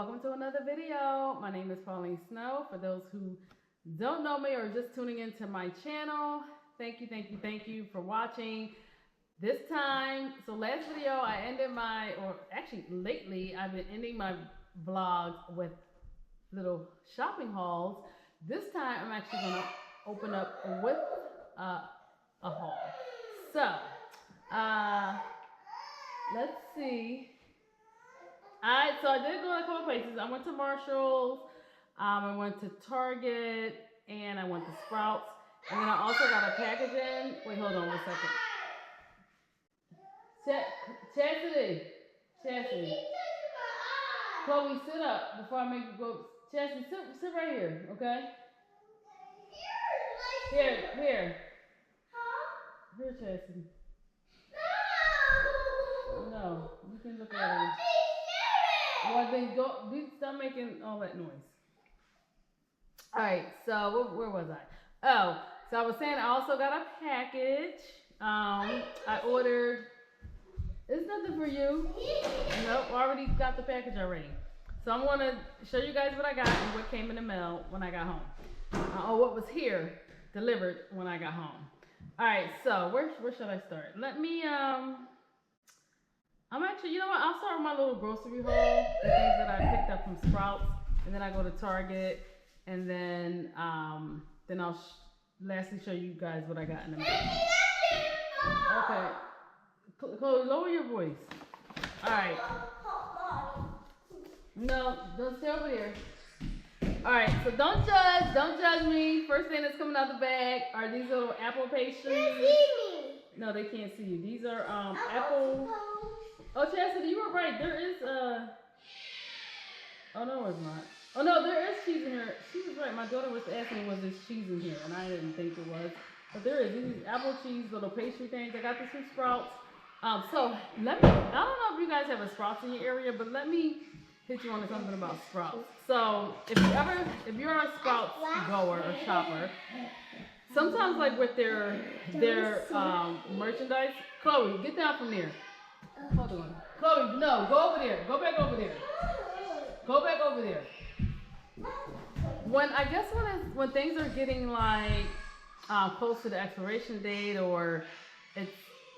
Welcome to another video. My name is Pauline Snow. For those who don't know me or just tuning into my channel, thank you for watching. This time, so last video I ended lately I've been ending my vlogs with little shopping hauls. This time I'm actually going to open up with a haul. So, let's see. So I did go to a couple places. I went to Marshall's, I went to Target, and I went to Sprouts. And then I also got a package in. Wait, hold on 1 second. Chastity. Chloe, sit up before I make you go. Chastity, sit right here, okay? Here. Here, Chastity. No, you can look at it. Well, then stop making all that noise. Alright, so where was I? Oh, so I was saying I also got a package. I ordered, it's nothing for you. Nope, I already got the package already. So I'm going to show you guys what I got and what came in the mail when I got home. What was here delivered when I got home. Alright, so where should I start? Let me, I'm actually, you know what? I'll start with my little grocery haul, the things that I picked up from Sprouts, and then I go to Target, and then I'll lastly show you guys what I got in the mail. Okay, Chloe, lower your voice. All right. No, don't stay over there. All right, so don't judge me. First thing that's coming out the bag are these little apple pastries. They see me. No, they can't see you. These are apple. Oh, Chastity, you were right. There is oh no, it's not. Oh no, there is cheese in here. She was right. My daughter was asking me, was there cheese in here, and I didn't think it was. But there is these apple cheese little pastry things. I got this from Sprouts. So I don't know if you guys have a Sprouts in your area, but let me hit you on something about Sprouts. So if you're a Sprouts goer or shopper, sometimes like with their merchandise, Chloe, get down from there. Hold on. Chloe, no, go over there. Go back over there. Go back over there. When things are getting like close to the expiration date, or it's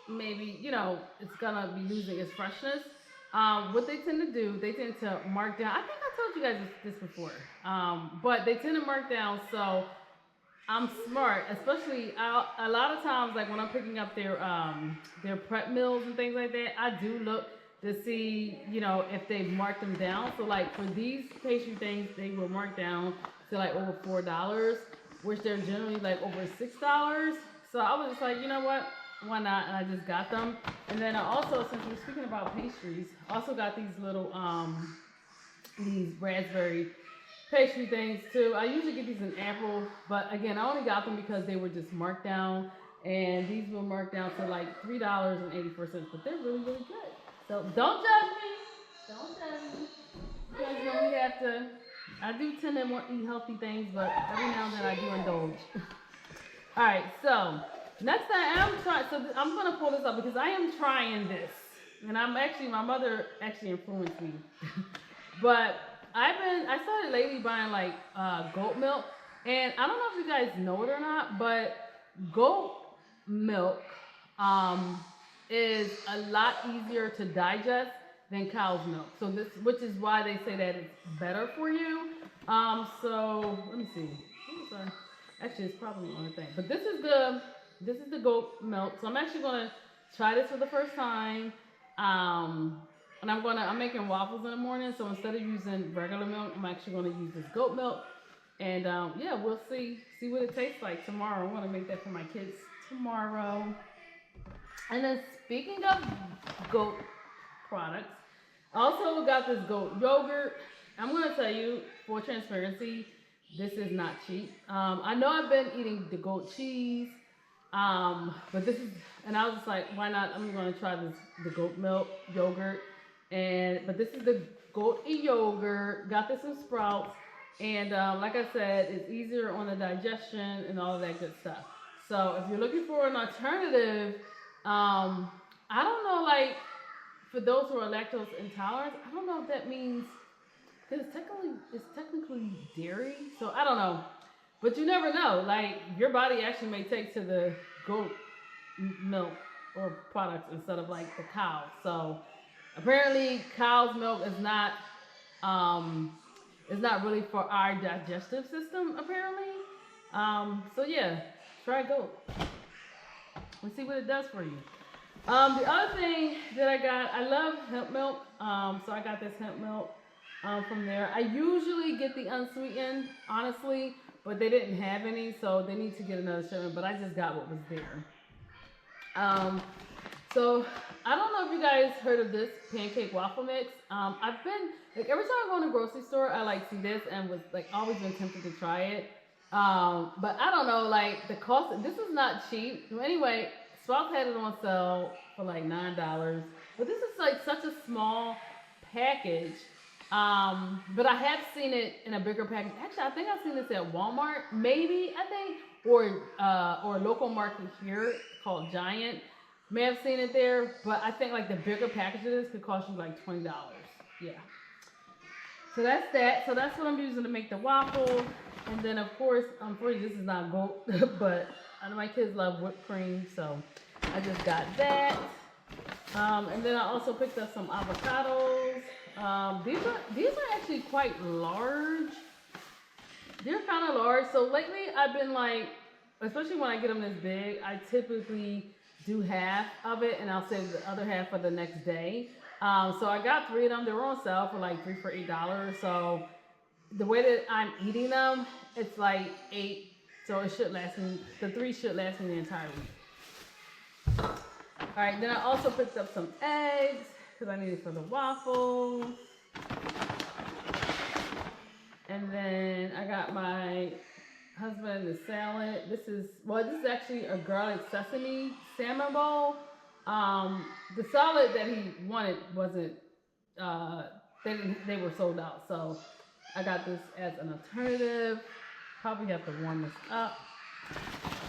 maybe, it's gonna be losing its freshness, what they tend to do, they tend to mark down. I think I told you guys this before, but they tend to mark down. So I'm smart, especially a lot of times, like when I'm picking up their prep meals and things like that, I do look to see, if they've marked them down. So like for these pastry things, they were marked down to like over $4, which they're generally like over $6. So I was just like, you know what, why not? And I just got them. And then I also, since we're speaking about pastries, also got these little these raspberry pastry things too. I usually get these in apple, but again, I only got them because they were just marked down, and these were marked down to like $3.84, but they're really, really good. So don't judge me. Don't judge me. You guys know I do tend to want to eat healthy things, but every now and then I do indulge. All right, so next time I'm going to pull this up because I am trying this, and my mother actually influenced me. But I started lately buying like goat milk, and I don't know if you guys know it or not, but goat milk is a lot easier to digest than cow's milk. So which is why they say that it's better for you. So let me see. Sorry. Actually, it's probably the only thing. But this is the goat milk. So I'm actually gonna try this for the first time. And I'm making waffles in the morning, so instead of using regular milk, I'm actually going to use this goat milk. And yeah, we'll see what it tastes like tomorrow. I'm going to make that for my kids tomorrow. And then speaking of goat products, I also got this goat yogurt. I'm going to tell you, for transparency, this is not cheap. I know I've been eating the goat cheese, but and I was just like, why not? I'm going to try the goat milk yogurt. But this is the goat yogurt. Got this in Sprouts, and like I said, it's easier on the digestion and all of that good stuff. So if you're looking for an alternative, I don't know, like for those who are lactose intolerant, I don't know if that means because it's technically dairy, so I don't know. But you never know. Like your body actually may take to the goat milk or products instead of like the cow. So apparently, cow's milk um, is not really for our digestive system. Apparently, so yeah, try goat. Let's see what it does for you. The other thing that I got, I love hemp milk. So I got this hemp milk from there. I usually get the unsweetened, honestly, but they didn't have any, so they need to get another shipment. But I just got what was there. Um, so I don't know if you guys heard of this pancake waffle mix. I've been like every time I go in the grocery store, I like see this and was like always been tempted to try it. But I don't know, like the cost. This is not cheap. Anyway, Sprouts had it on sale for like $9, but this is like such a small package. But I have seen it in a bigger package. Actually, I think I've seen this at Walmart, maybe I think, or a local market here called Giant. May have seen it there, but I think like the bigger packages could cost you like $20. Yeah. So that's that. So that's what I'm using to make the waffle. And then of course, unfortunately this is not goat, but I know my kids love whipped cream, so I just got that. And then I also picked up some avocados. These are actually quite large. They're kind of large. So lately I've been like, especially when I get them this big, I typically do half of it and I'll save the other half for the next day. So I got 3 of them. They were on sale for like 3 for $8. So the way that I'm eating them, it's like 8. So it should last me, the 3 should last me the entire week. All right, then I also picked up some eggs because I need it for the waffles. And then I got my husband the salad. This is actually a garlic sesame salmon bowl. The salad that he wanted wasn't, they were sold out. So I got this as an alternative. Probably have to warm this up.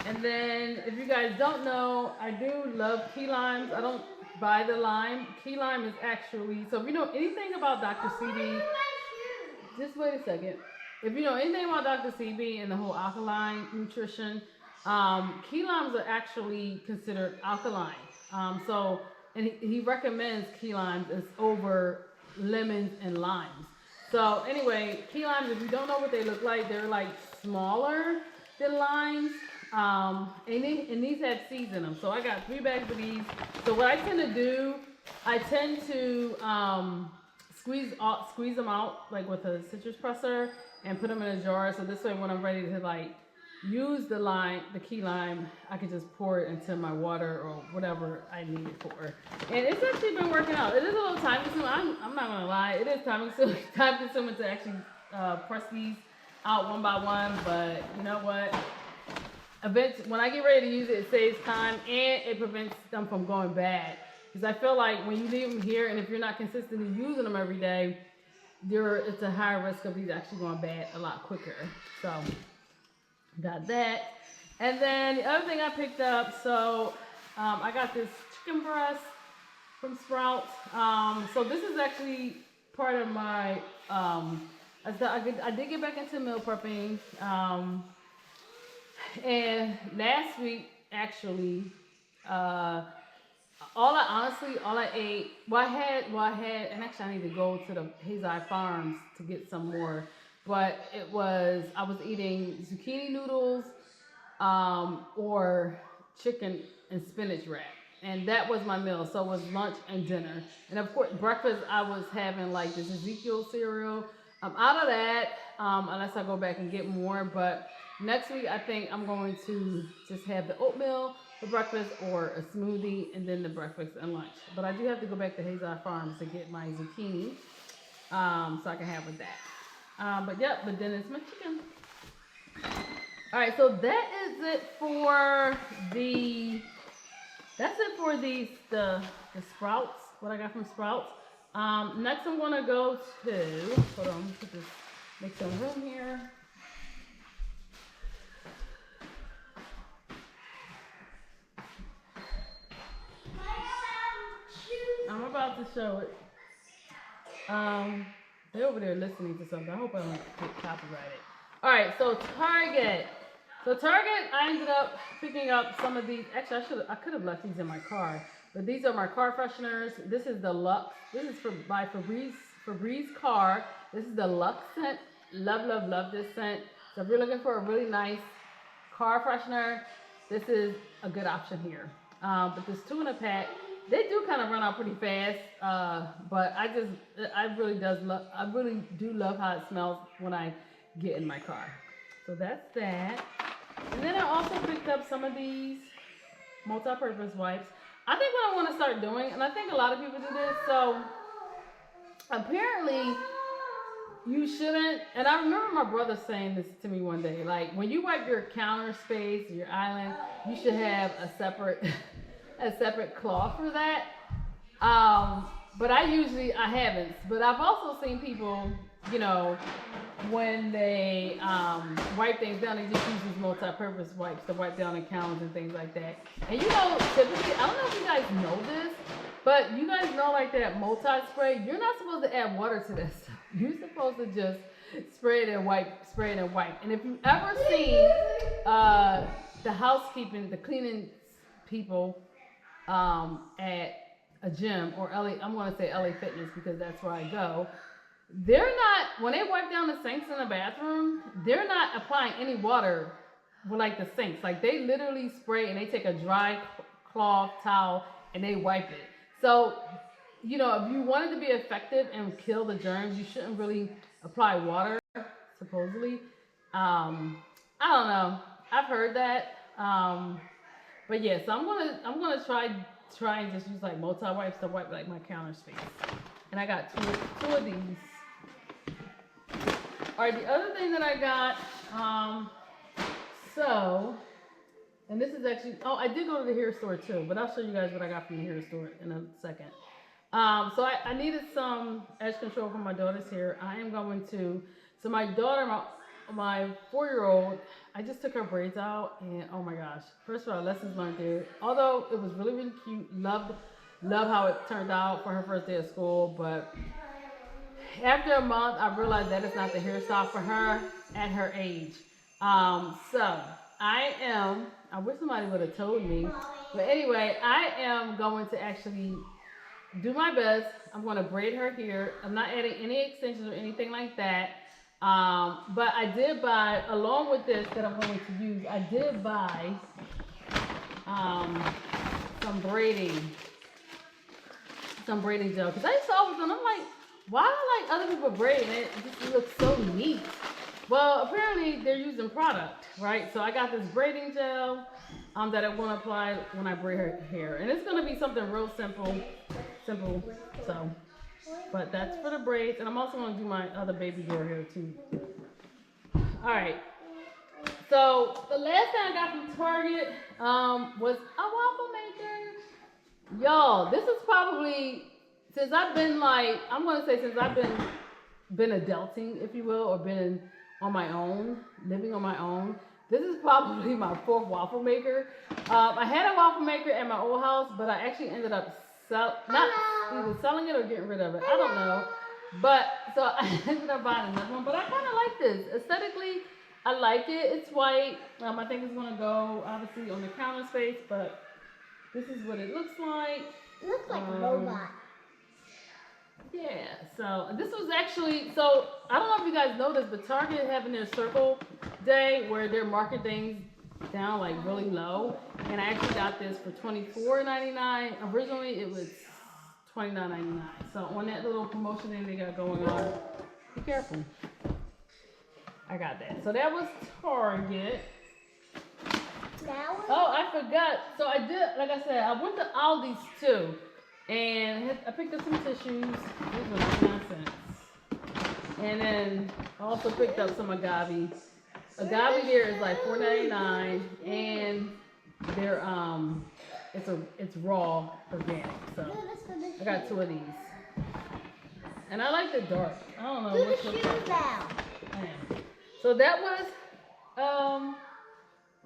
And then, if you guys don't know, I do love key limes. I don't buy the lime. Key lime is actually, so if you know anything about Dr. CB, just wait a second. If you know anything about Dr. CB and the whole alkaline nutrition, key limes are actually considered alkaline. And he recommends key limes as over lemons and limes. So anyway, key limes, if you don't know what they look like, they're like smaller than limes. And these have seeds in them. So I got 3 bags of these. So what I tend to do, I tend to squeeze them out like with a citrus presser and put them in a jar. So this way when I'm ready to like use the key lime, I can just pour it into my water or whatever I need it for. And it's actually been working out. It is a little time consuming. I'm not gonna lie. It is time consuming to actually press these out one by one. But you know what? When I get ready to use it, it saves time and it prevents them from going bad. Because I feel like when you leave them here and if you're not consistently using them every day, it's a higher risk of these actually going bad a lot quicker. So got that. And then the other thing I picked up, so I got this chicken breast from Sprouts. So this is actually part of my, I did get back into meal prepping. And last week, actually, all I ate, I had, and actually I need to go to the Hazai Farms to get some more, but I was eating zucchini noodles, or chicken and spinach wrap. And that was my meal. So it was lunch and dinner. And of course, breakfast, I was having like this Ezekiel cereal. I'm out of that, unless I go back and get more, but next week, I think I'm going to just have the oatmeal for breakfast or a smoothie and then the breakfast and lunch. But I do have to go back to Hazai Farms to get my zucchini, so I can have with that. But then it's my chicken. All right, so that is it for the Sprouts, what I got from Sprouts. Next I'm gonna go to, hold on, make some room here. I'm about to show it. They're over there listening to something. I hope I don't get copyrighted. All right, so Target. So Target, I ended up picking up some of these. Actually, I could have left these in my car, but these are my car fresheners. This is the Lux. This is by Febreze Car. This is the Lux scent. Love, love, love this scent. So if you're looking for a really nice car freshener, this is a good option here. But there's 2 in a pack. They do kind of run out pretty fast, but I really do love how it smells when I get in my car. So that's that. And then I also picked up some of these multi-purpose wipes. I think what I want to start doing, and I think a lot of people do this, so apparently you shouldn't, and I remember my brother saying this to me one day, like when you wipe your counter space, your island, you should have a separate cloth for that. But I haven't, but I've also seen people, you know, when they wipe things down, they just use these multi-purpose wipes to wipe down the counters and things like that. And you know, typically, I don't know if you guys know this, but you guys know like that multi-spray, you're not supposed to add water to that stuff. You're supposed to just spray it and wipe. And if you've ever seen the housekeeping, the cleaning people at a gym or I'm going to say LA Fitness because that's where I go. They're not, when they wipe down the sinks in the bathroom, they're not applying any water with like the sinks. Like they literally spray and they take a dry cloth towel and they wipe it. So, you know, if you want it to be effective and kill the germs, you shouldn't really apply water, supposedly. I don't know. I've heard that. But yeah, so I'm gonna try and just use like multi-wipes to wipe like my counter space. And I got two of these. All right, the other thing that I got, and this is actually, I did go to the hair store too, but I'll show you guys what I got from the hair store in a second. So I needed some edge control for my daughter's hair. I am going to, so my daughter, my 4-year-old, I just took her braids out and oh my gosh, first of all, lessons learned there. Although it was really, really cute, love how it turned out for her first day of school, but after a month, I realized that is not the hairstyle for her at her age. So I wish somebody would have told me, but anyway, I am going to actually do my best. I'm going to braid her hair. I'm not adding any extensions or anything like that. But I did buy, along with this that I'm going to use, I did buy some braiding gel. Because I saw it and I'm like, why do I like other people braiding it? It just looks so neat. Well, apparently they're using product, right? So I got this braiding gel that I want to apply when I braid her hair. And it's going to be something real simple. So, but that's for the braids. And I'm also going to do my other baby girl hair too. All right. So the last thing I got from Target was a waffle maker. Y'all, this is probably, since I've been like, I'm going to say since I've been adulting, if you will, or been on my own, living on my own, this is probably my 4th waffle maker. I had a waffle maker at my old house, but I actually ended up not either selling it or getting rid of it. I don't know. But, so I ended up buying another one. But I kind of like this. Aesthetically, I like it. It's white. I think it's going to go, obviously, on the counter space. But this is what it looks like. It looks like a robot. Yeah, so this was actually, so I don't know if you guys know this, but Target is having their Circle Day where they're marking things down like really low. And I actually got this for $24.99. Originally it was $29.99. So on that little promotion thing they got going on, be careful. I got that. So that was Target. Oh, I forgot. So I did, like I said, I went to Aldi's too. And I picked up some tissues. These were 99 cents. And then I also picked up some agave. Agave there is like $4.99, and they're it's raw organic. So I got 2 of these. And I like the dark. I don't know what's the color. So that was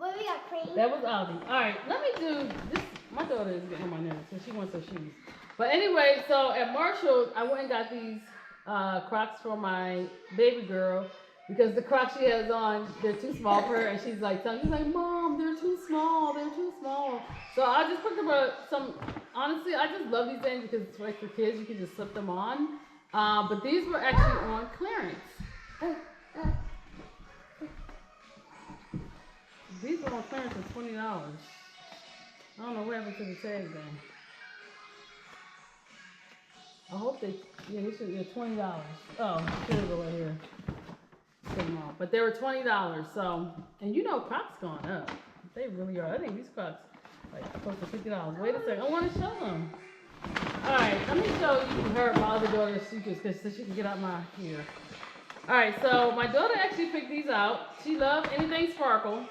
What we got, cream? that was Aldi. All right, let me do this. My daughter is getting on my nerves, so she wants her shoes. But anyway, so at Marshall, I went and got these Crocs for my baby girl because the Crocs she has on, they're too small for her, and she's like, Mom, they're too small, they're too small. So I just picked up some. Honestly, I just love these things because it's like for kids, you can just slip them on. But these were actually on clearance. These were on clearance for $20. I don't know what happened to the tag then. I hope they should be $20. Oh, here's the right here. But they were $20. So, and you know, Crocs going up. They really are. I think these Crocs like close to $50. Wait a second. I want to show them. All right, let me show you her my other daughter's sneakers so she can get out my hair. All right, so my daughter actually picked these out. She loves anything sparkle.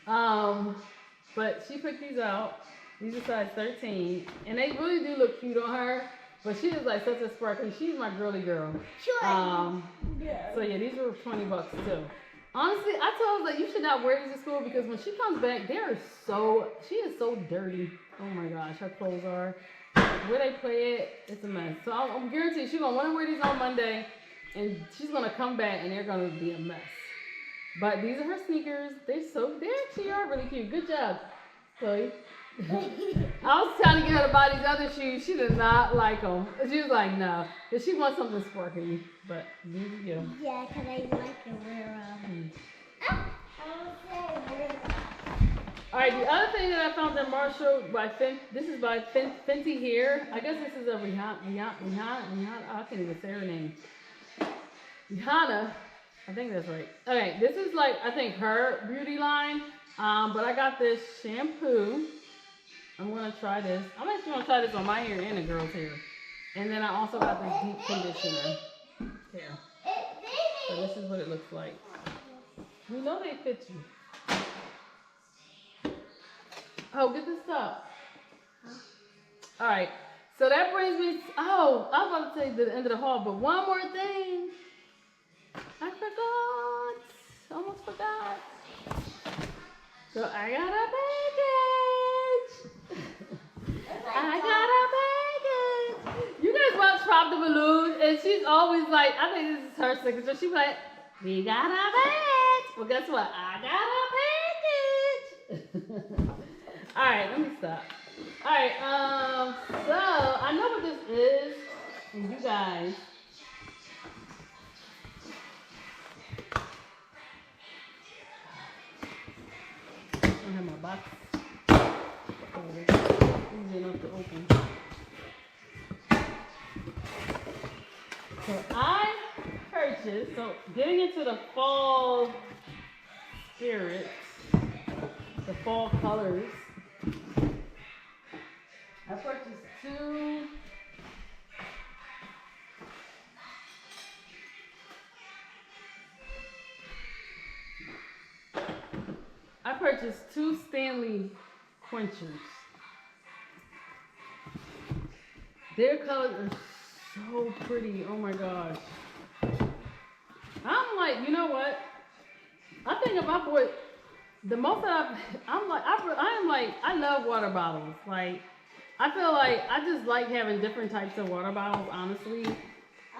But she picked these out. These are size 13, and they really do look cute on her. But she is like such a sparkly. She's my girly girl. So yeah, these were $20 too. Honestly, I told her that you should not wear these to school because when she comes back, she is so dirty. Oh my gosh, her clothes are. Where they play it, it's a mess. So I'm guaranteed she's gonna want to wear these on Monday, and she's gonna come back and they're gonna be a mess. But these are her sneakers. They actually are really cute. Good job, Chloe. I was trying to get her to buy these other shoes. She did not like them. She was like, no, because she wants something sparkly. But these are you. Yeah, because I like to wear them. All right, the other thing that I found at Marshall this is by Fenty Hair. I guess this is a Rihanna. I can't even say her name. Rihanna. I think that's right. Okay, this is like, I think her beauty line. But I got this shampoo. I'm going to try this. I'm actually going to try this on my hair and the girl's hair. And then I also got this deep conditioner here. So this is what it looks like. You know they fit you. Oh, get this up. All right. So that brings me, I was about to say the end of the haul, but one more thing. I forgot. Almost forgot. So I got a package. You guys watch Pop the Balloon, and she's always like, I think this is her signature. She's like, we got a package. Well, guess what? I got a package. All right, let me stop. All right, so I know what this is, and you guys. I don't have my box. Easy enough to open. So I purchased, getting into the fall spirit, the fall colors, I purchased two Stanley quenchers. Their colors are so pretty. Oh my gosh. I'm like, you know what? I think if I bought the most that I love water bottles. Like, I feel like I just like having different types of water bottles, honestly.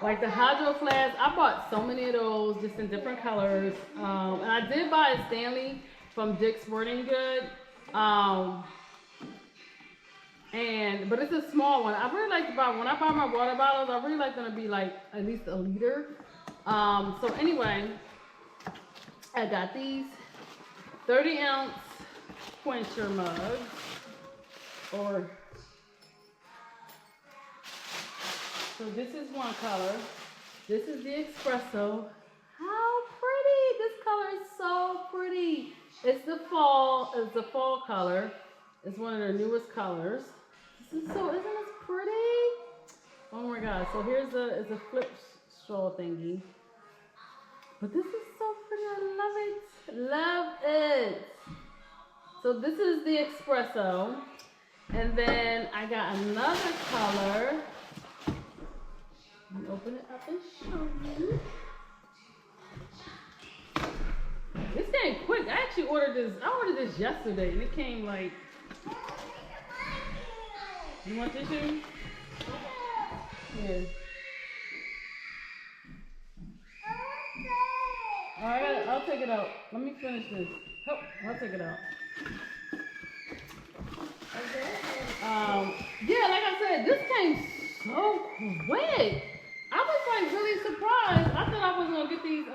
Like the Hydro Flask, I bought so many of those just in different colors. And I did buy a Stanley from Dick's Sporting Goods. But it's a small one. I really like to buy, when I buy my water bottles, I really like them to be like at least a liter. So anyway, I got these 30-ounce quencher mugs. So this is one color. This is the espresso. How pretty! This color is so pretty. It's the fall color. It's one of their newest colors. Isn't this pretty? Oh my god. So it's a flip straw thingy. But this is so pretty. I love it. Love it. So this is the espresso. And then I got another color. Let me open it up and show you. This came quick. I actually ordered this yesterday and it came like. You want tissue? Here. Alright, I'll take it out. Let me finish this. Oh, I'll take it out. Yeah, like I said, this came so quick. I was like really surprised. I thought I wasn't gonna get these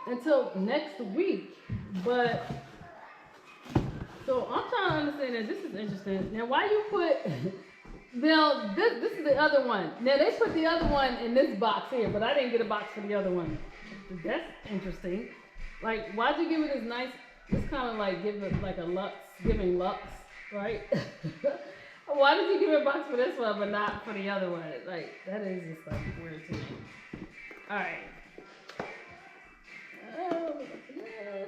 until next week. But so I'm trying to understand that this is interesting. Now why you put now this is the other one. Now they put the other one in this box here, but I didn't get a box for the other one. That's interesting. Like why'd you give it this nice it's kinda like give it like a Lux giving Lux, right? Why did you give a box for this one but not for the other one? Like that is just like weird to me. Alright. Oh, yes.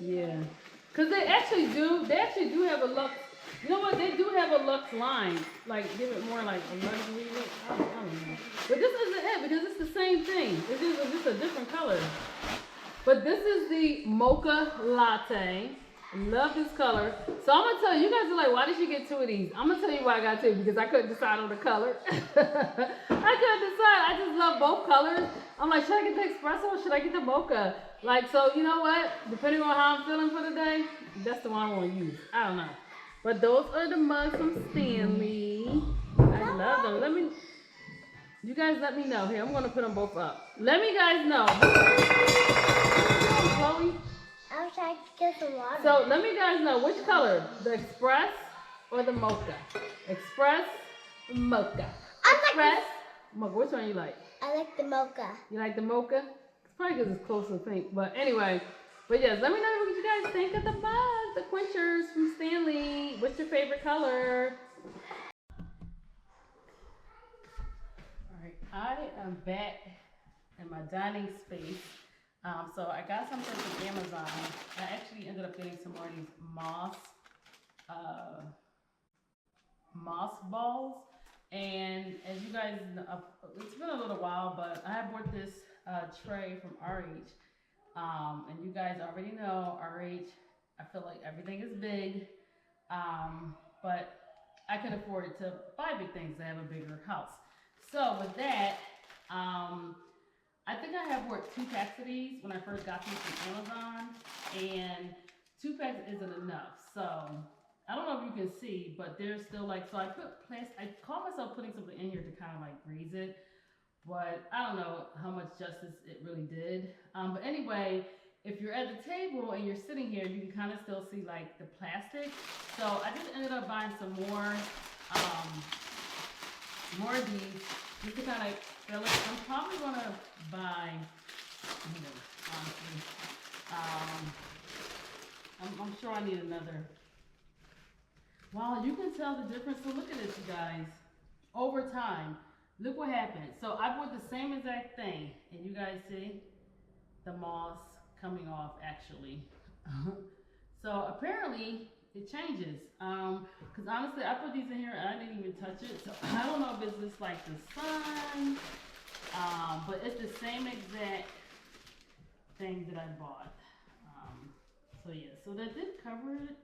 Yeah. Cause they actually do have a Lux. You know what? They do have a Lux line. Like give it more like a luxury look. I don't know. But this isn't it because it's the same thing. It's just a different color. But this is the mocha latte. Love this color. So I'm gonna tell you, you guys are like, why did you get two of these? I'm gonna tell you why I got two because I couldn't decide on the color. I couldn't decide. I just love both colors. I'm like, should I get the espresso or should I get the mocha? Like, so you know what? Depending on how I'm feeling for the day, that's the one I want to use. I don't know. But those are the mugs from Stanley. I love them. You guys let me know. Here, I'm gonna put them both up. Let me guys know. Chloe? I was trying to get some water. So let me guys know which color, the Express or the Mocha. Express, Mocha. Express, Mocha. Which one you like? I like the mocha. You like the Mocha? It's probably because it's close to pink. But anyway, but yes, let me know what you guys think of the mugs, the quenchers from Stanley. What's your favorite color? Alright, I am back in my dining space. So I got something from Amazon. I actually ended up getting some more of these moss balls. And as you guys know, it's been a little while, but I bought this tray from RH. And you guys already know RH, I feel like everything is big. But I can afford to buy big things to have a bigger house. So with that, I think I have bought 2 packs of these when I first got these from Amazon, and 2 packs isn't enough. So I don't know if you can see, but there's still like, so I caught myself putting something in here to kind of like grease it, but I don't know how much justice it really did. But anyway, if you're at the table and you're sitting here, you can kind of still see like the plastic. So I just ended up buying some more of these just to kind of fill it. I'm probably gonna buy, honestly. I'm sure I need another. Wow, you can tell the difference. So look at this, you guys. Over time, look what happened. So I bought the same exact thing, and you guys see the moss coming off actually. So apparently it changes. Because honestly, I put these in here and I didn't even touch it. So I don't know if it's just like the sun, but it's the same exact thing that I bought. So yeah, so that did cover it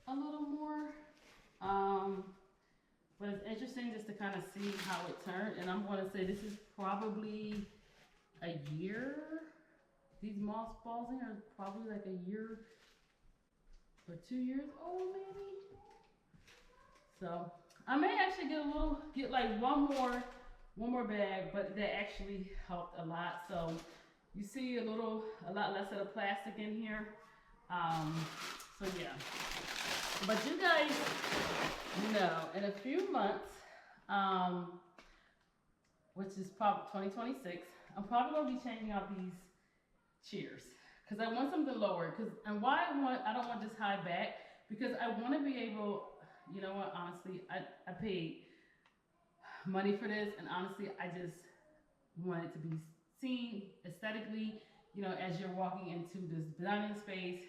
a little more. But it's interesting just to kind of see how it turned. And I'm going to say this is probably a year. These moss balls in here are probably like a year or 2 years old maybe. So I may actually get like one more bag, but that actually helped a lot. So you see a lot less of the plastic in here. So yeah, but you guys know in a few months, which is probably 2026, I'm probably gonna be changing out these chairs because I want something lower. And why I don't want this high back, because I want to be able, you know what? Honestly, I paid money for this, and honestly, I just want it to be seen aesthetically. You know, as you're walking into this dining space,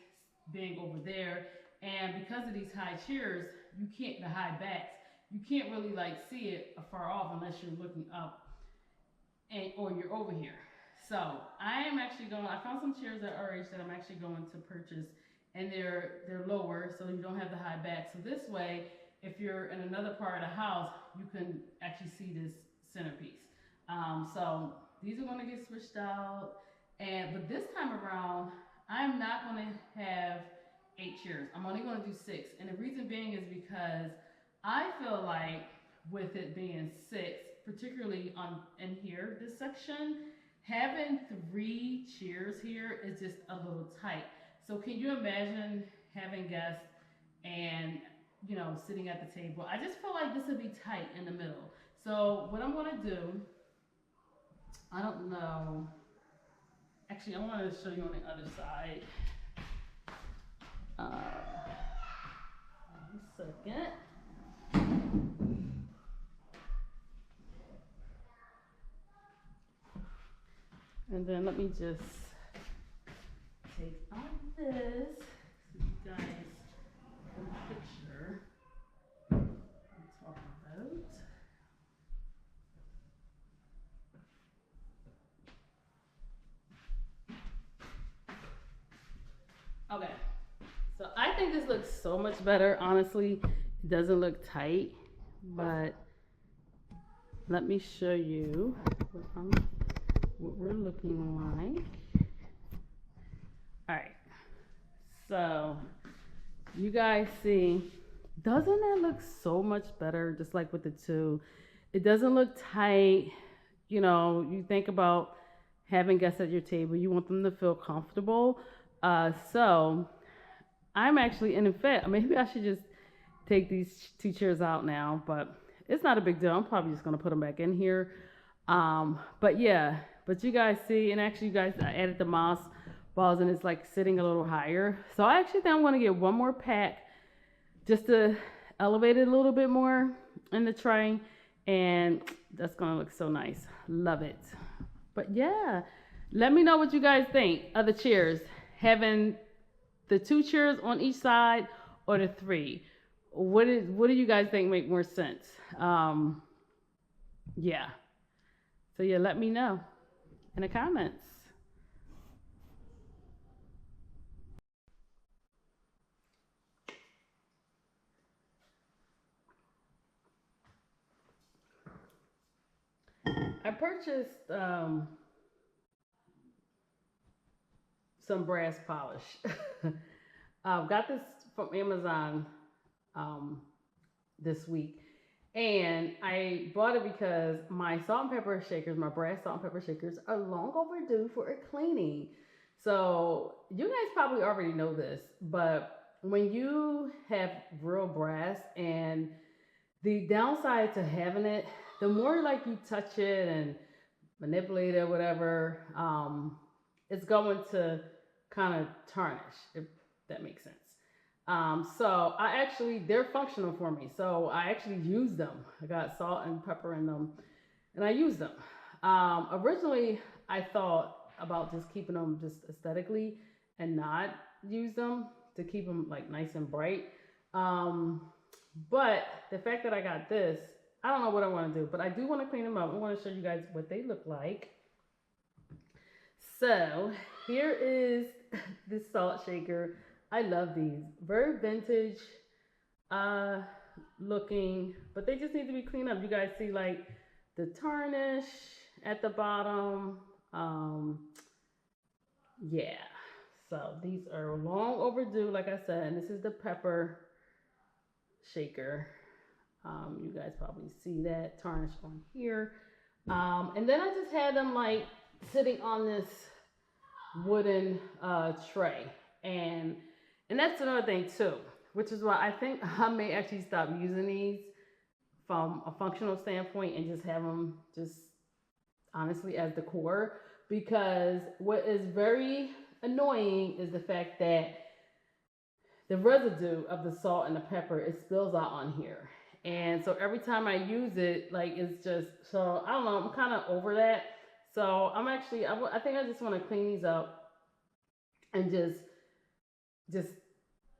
being over there, and because of these high chairs, the high backs, you can't really like see it afar off unless you're looking up or you're over here. So I am actually I found some chairs at RH that I'm actually going to purchase and they're lower, so you don't have the high back. So this way, if you're in another part of the house, you can actually see this centerpiece. So these are going to get switched out, but this time around, I'm not going to have 8 chairs. I'm only going to do 6, and the reason being is because I feel like with it being 6, particularly in here, this section, having 3 chairs here is just a little tight. So can you imagine having guests and, you know, sitting at the table? I just feel like this would be tight in the middle. So what I'm going to do, I don't know. Actually, I want to show you on the other side. One second. And then let me just take off this so you guys can picture what I'm talking about. Okay, so I think this looks so much better. Honestly, it doesn't look tight, but let me show you what we're looking like. All right, so you guys see, doesn't that look so much better? Just like with the 2, it doesn't look tight. You know, you think about having guests at your table, you want them to feel comfortable. So I'm actually, and in fact, maybe I should just take these 2 chairs out now, but it's not a big deal. I'm probably just gonna put them back in here. But yeah, but you guys see, and actually you guys, I added the moss balls and it's like sitting a little higher. So I actually think I'm gonna get one more pack just to elevate it a little bit more in the tray, and that's gonna look so nice. Love it. But yeah, let me know what you guys think of the chairs. Having the 2 chairs on each side or the 3. What do you guys think make more sense? Yeah. So yeah, let me know in the comments. I purchased some brass polish. Got this from Amazon this week, and I bought it because my salt and pepper shakers, my brass salt and pepper shakers, are long overdue for a cleaning. So you guys probably already know this, but when you have real brass, and the downside to having it, the more like you touch it and manipulate it or whatever, it's going to kind of tarnish, if that makes sense. So they're functional for me. So I actually use them. I got salt and pepper in them, and I use them. Originally, I thought about just keeping them just aesthetically and not use them to keep them like nice and bright. But the fact that I got this, I don't know what I want to do, but I do want to clean them up. I want to show you guys what they look like. So here is this salt shaker. I love these. Very vintage looking, but they just need to be cleaned up. You guys see like the tarnish at the bottom. Yeah. So these are long overdue, like I said, and this is the pepper shaker. You guys probably see that tarnish on here. And then I just had them like sitting on this wooden tray, and that's another thing too, which is why I think I may actually stop using these from a functional standpoint and just have them just honestly as decor, because what is very annoying is the fact that the residue of the salt and the pepper, it spills out on here. And so every time I use it, like it's just, so I don't know, I'm kind of over that. So I'm actually, I think I just want to clean these up and just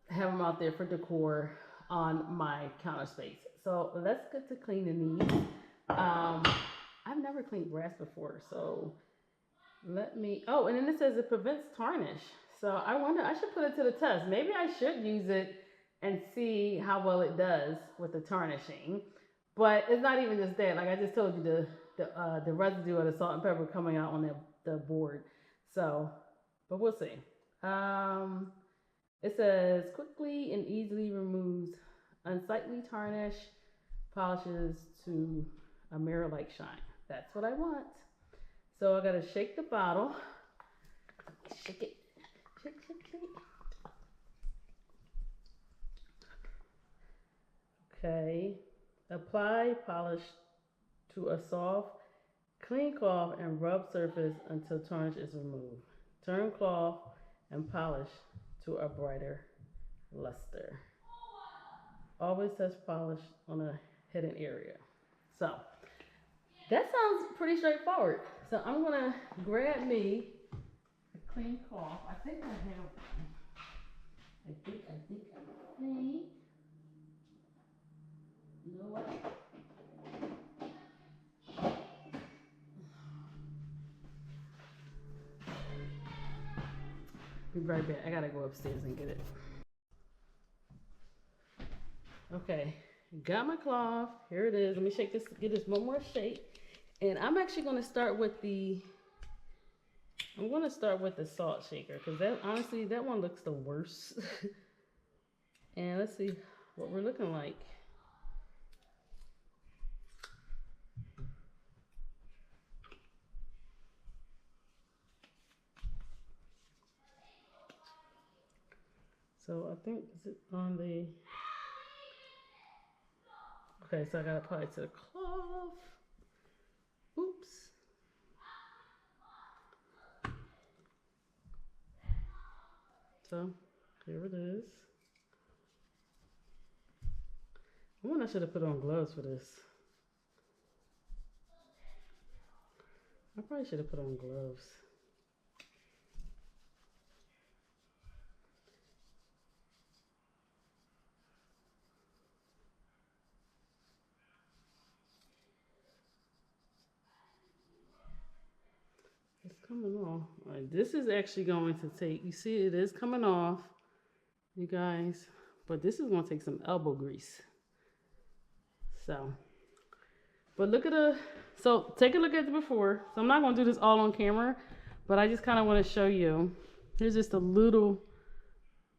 have them out there for decor on my counter space. So let's get to cleaning these. I've never cleaned brass before, so let me, oh, and then it says it prevents tarnish. So I wonder, I should put it to the test. Maybe I should use it and see how well it does with the tarnishing. But it's not even just that. Like I just told you, the residue of the salt and pepper coming out on the board. So, but we'll see. It says quickly and easily removes unsightly tarnish, polishes to a mirror-like shine. That's what I want. So I gotta shake the bottle. Shake it. Shake, shake, shake. Okay. Apply polish to a soft, clean cloth and rub surface until tarnish is removed. Turn cloth and polish to a brighter luster. Always touch polish on a hidden area. So that sounds pretty straightforward. So I'm gonna grab me a clean cloth. I think I have one. I think I'm clean. You know what? Be right back. I gotta go upstairs and get it. Okay, got my cloth. Here it is. Let me shake this, get this one more shake. And I'm actually gonna start with the salt shaker because that honestly that one looks the worst. And let's see what we're looking like. So I think, is it on the, okay, so I gotta apply it to the cloth. Oops. So here it is. I wonder I should have put on gloves for this. I probably should have put on gloves. It's coming off. All right, this is actually going to take, you see it is coming off, you guys, but this is going to take some elbow grease. So, but look at so take a look at the before. So I'm not going to do this all on camera, but I just kind of want to show you. Here's just a little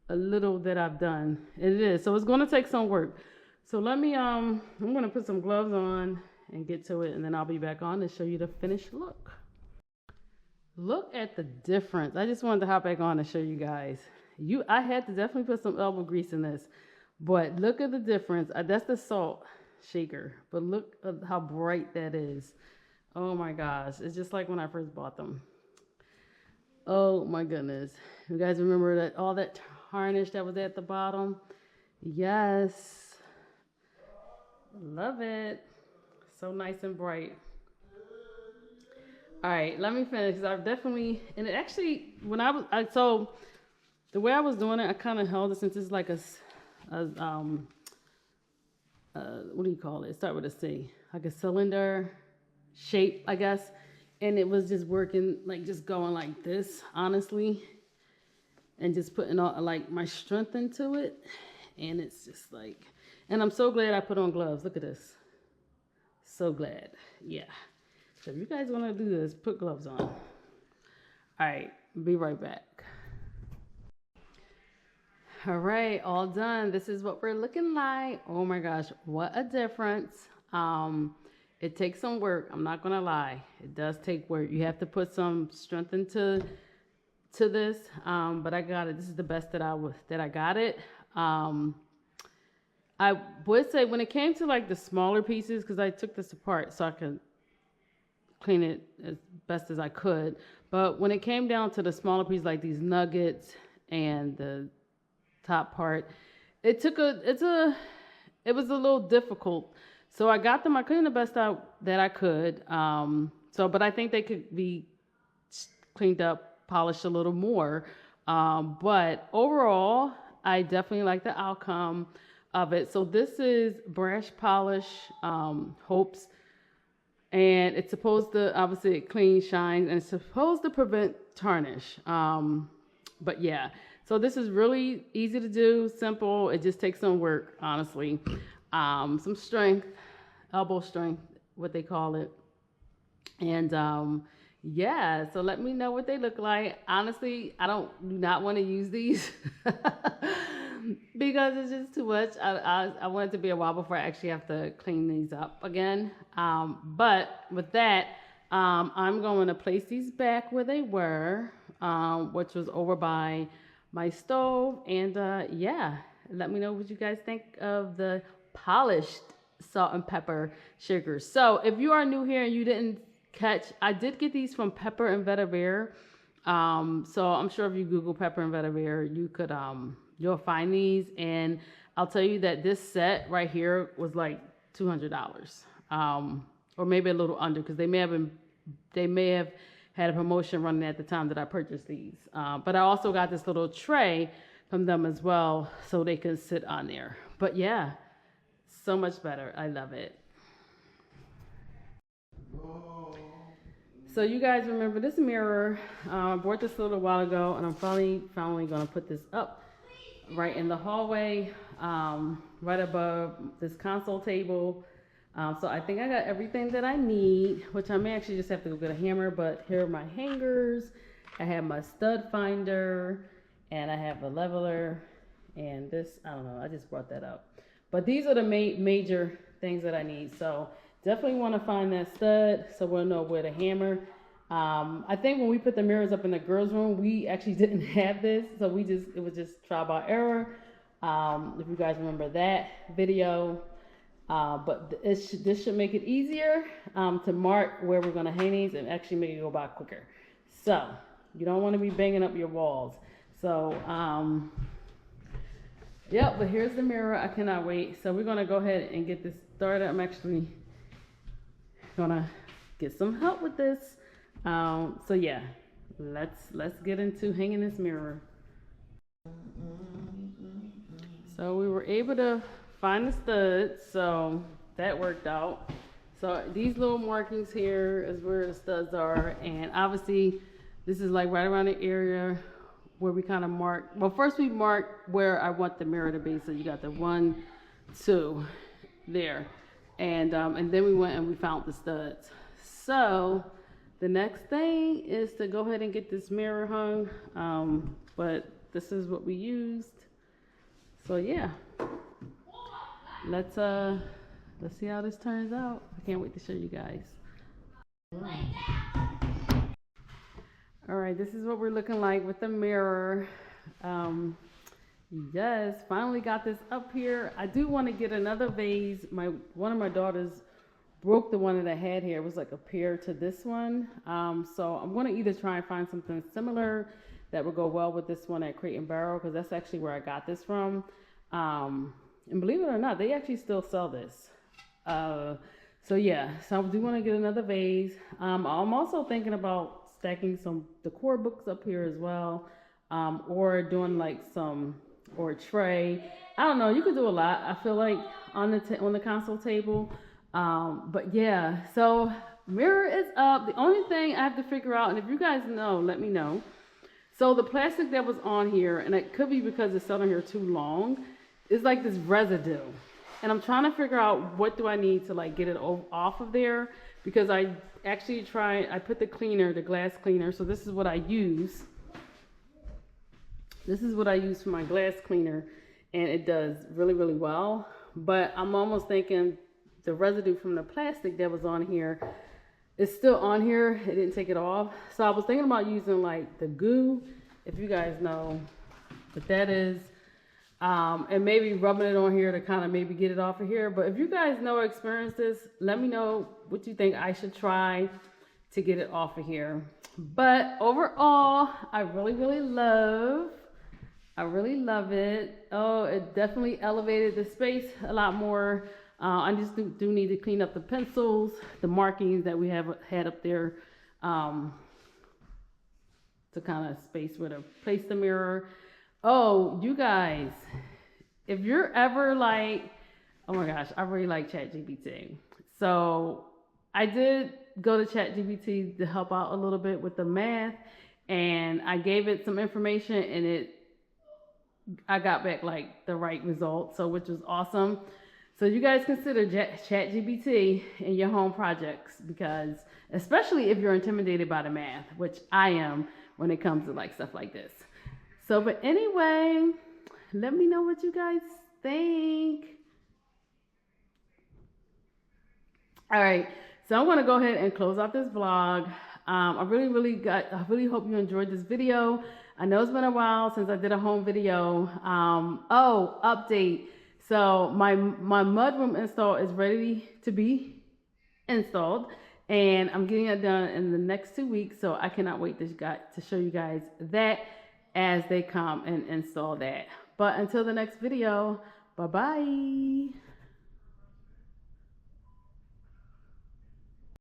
that I've done. And it is, so it's going to take some work. So let me, I'm going to put some gloves on and get to it, and then I'll be back on to show you the finished look. Look at the difference. I just wanted to hop back on and show you guys. I had to definitely put some elbow grease in this, but look at the difference. That's the salt shaker, but look at how bright that is. Oh my gosh, it's just like when I first bought them. Oh my goodness. You guys remember that all that tarnish that was at the bottom? Yes. Love it. So nice and bright. All right, let me finish because I've definitely, and it actually, when so the way I was doing it, I kind of held it since it's like what do you call it? Start with a C, like a cylinder shape, I guess. And it was just working, like just going like this, honestly, and just putting all like my strength into it. And it's just like, and I'm so glad I put on gloves. Look at this. So glad. Yeah. So if you guys want to do this, put gloves on. All right, be right back. All right, all done. This is what we're looking like. Oh my gosh, what a difference. It takes some work. I'm not gonna lie. It does take work. You have to put some strength into this. But I got it. This is the best that I got it. I would say when it came to like the smaller pieces, because I took this apart so I could clean it as best as I could. But when it came down to the smaller pieces, like these nuggets and the top part, it was a little difficult. So I got them. I cleaned the best out that I could. But I think they could be cleaned up, polished a little more. But overall, I definitely like the outcome of it. So this is Brush Polish Hopes. And it's supposed to, obviously it cleans, shines, and it's supposed to prevent tarnish. But yeah, so this is really easy to do, simple. It just takes some work, honestly. Some strength, elbow strength, what they call it. And yeah, so let me know what they look like. Honestly, I do not want to use these because it's just too much. I want it to be a while before I actually have to clean these up again. But with that, I'm going to place these back where they were, which was over by my stove. And yeah, let me know what you guys think of the polished salt and pepper shakers. So if you are new here and you didn't catch, I did get these from Pepper and Vetiver. So I'm sure if you Google Pepper and Vetiver, you could you'll find these. And I'll tell you that this set right here was like $200, or maybe a little under, because they may have had a promotion running at the time that I purchased these. But I also got this little tray from them as well, so they can sit on there. But yeah, so much better. I love it. So you guys remember this mirror? I bought this a little while ago, and I'm finally going to put this up right in the hallway, right above this console table. So I think I got everything that I need, which I may actually just have to go get a hammer, but here are my hangers. I have my stud finder, and I have a leveler, and this, I don't know, I just brought that up. But these are the major things that I need. So definitely want to find that stud so we'll know where to hammer. I think when we put the mirrors up in the girls' room, we actually didn't have this, so it was just trial by error. If you guys remember that video. But this should make it easier to mark where we're going to hang these and actually make it go by quicker. So you don't want to be banging up your walls. So yep, but here's the mirror. I cannot wait. So we're going to go ahead and get this started. I'm actually going to get some help with this. So yeah, let's get into hanging this mirror. So we were able to find the studs, so that worked out. So these little markings here is where the studs are, and obviously this is like right around the area where we kind of mark. Well, first we mark where I want the mirror to be. So you got the 1, 2 there, and then we went and we found the studs. So the next thing is to go ahead and get this mirror hung, but this is what we used. So yeah. Let's see how this turns out. I can't wait to show you guys. All right, this is what we're looking like with the mirror. Yes, finally got this up here. I do want to get another vase. One of my daughters broke the one that I had here. It was like a pair to this one. So I'm going to either try and find something similar that would go well with this one at Crate & Barrel, because that's actually where I got this from. And believe it or not, they actually still sell this. So yeah, so I do want to get another vase. I'm also thinking about stacking some decor books up here as well, or doing like or a tray. I don't know. You could do a lot, I feel like, on the console table. But yeah, so mirror is up. The only thing I have to figure out, and if you guys know, let me know. So the plastic that was on here, and it could be because it's sat on here too long, it's like this residue, and I'm trying to figure out what do I need to like get it off of there, because I actually I put the glass cleaner. So this is what I use. This is what I use for my glass cleaner, and it does really, really well. But I'm almost thinking the residue from the plastic that was on here is still on here. It didn't take it off. So I was thinking about using like the goo, if you guys know what that is. And maybe rubbing it on here to kind of maybe get it off of here. But if you guys know or experience this, let me know what you think I should try to get it off of here. But overall, I really, really love it. Oh, it definitely elevated the space a lot more. I just do need to clean up the pencils, the markings that we had up there, to kind of space where to place the mirror. Oh, you guys, if you're ever like, oh my gosh, I really like ChatGPT. So I did go to ChatGPT to help out a little bit with the math. and I gave it some information, and I got back like the right result, so which was awesome. So you guys consider ChatGPT in your home projects, because especially if you're intimidated by the math, which I am when it comes to like stuff like this. So, but anyway, let me know what you guys think. All right, so I'm gonna go ahead and close out this vlog. I really hope you enjoyed this video. I know it's been a while since I did a home video. Oh, update. So my mudroom install is ready to be installed, and I'm getting it done in the next 2 weeks. So I cannot wait to show you guys that as they come and install that. But until the next video, bye-bye.